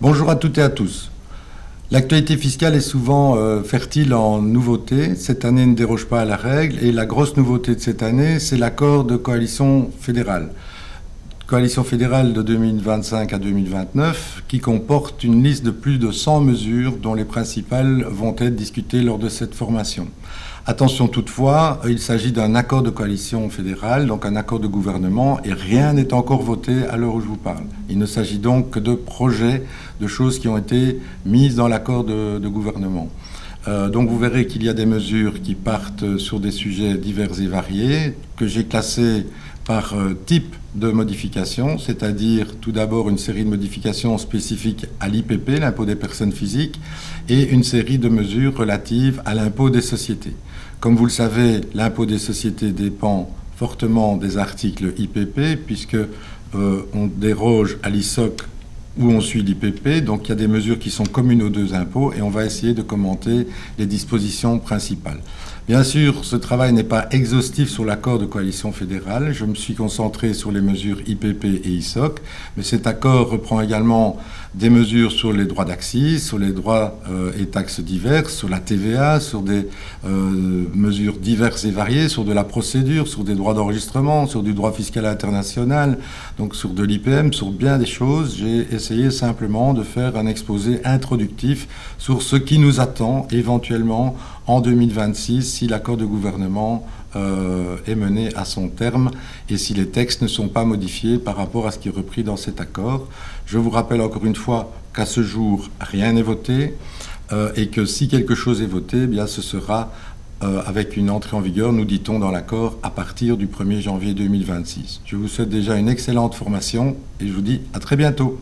Bonjour à toutes et à tous. L'actualité fiscale est souvent fertile en nouveautés. Cette année ne déroge pas à la règle et la grosse nouveauté de cette année, c'est l'accord de coalition fédérale. Coalition fédérale de 2025 à 2029 qui comporte une liste de plus de 100 mesures dont les principales vont être discutées lors de cette formation. Attention toutefois, il s'agit d'un accord de coalition fédérale, donc un accord de gouvernement, et rien n'est encore voté à l'heure où je vous parle. Il ne s'agit donc que de projets, de choses qui ont été mises dans l'accord de gouvernement. Donc vous verrez qu'il y a des mesures qui partent sur des sujets divers et variés, que j'ai classés par type de modification, c'est-à-dire tout d'abord une série de modifications spécifiques à l'IPP, l'impôt des personnes physiques, et une série de mesures relatives à l'impôt des sociétés. Comme vous le savez, l'impôt des sociétés dépend fortement des articles IPP, puisque on déroge à l'ISOC où on suit l'IPP, donc il y a des mesures qui sont communes aux deux impôts et on va essayer de commenter les dispositions principales. Bien sûr, ce travail n'est pas exhaustif sur l'accord de coalition fédérale. Je me suis concentré sur les mesures IPP et ISOC, mais cet accord reprend également des mesures sur les droits d'accise, sur les droits et taxes diverses, sur la TVA, sur des mesures diverses et variées, sur de la procédure, sur des droits d'enregistrement, sur du droit fiscal international, donc sur de l'IPM, sur bien des choses. J'ai essayé simplement de faire un exposé introductif sur ce qui nous attend éventuellement en 2026 si l'accord de gouvernement est mené à son terme et si les textes ne sont pas modifiés par rapport à ce qui est repris dans cet accord. Je vous rappelle encore une fois qu'à ce jour, rien n'est voté et que si quelque chose est voté, eh bien, ce sera avec une entrée en vigueur, nous dit-on dans l'accord, à partir du 1er janvier 2026. Je vous souhaite déjà une excellente formation et je vous dis à très bientôt.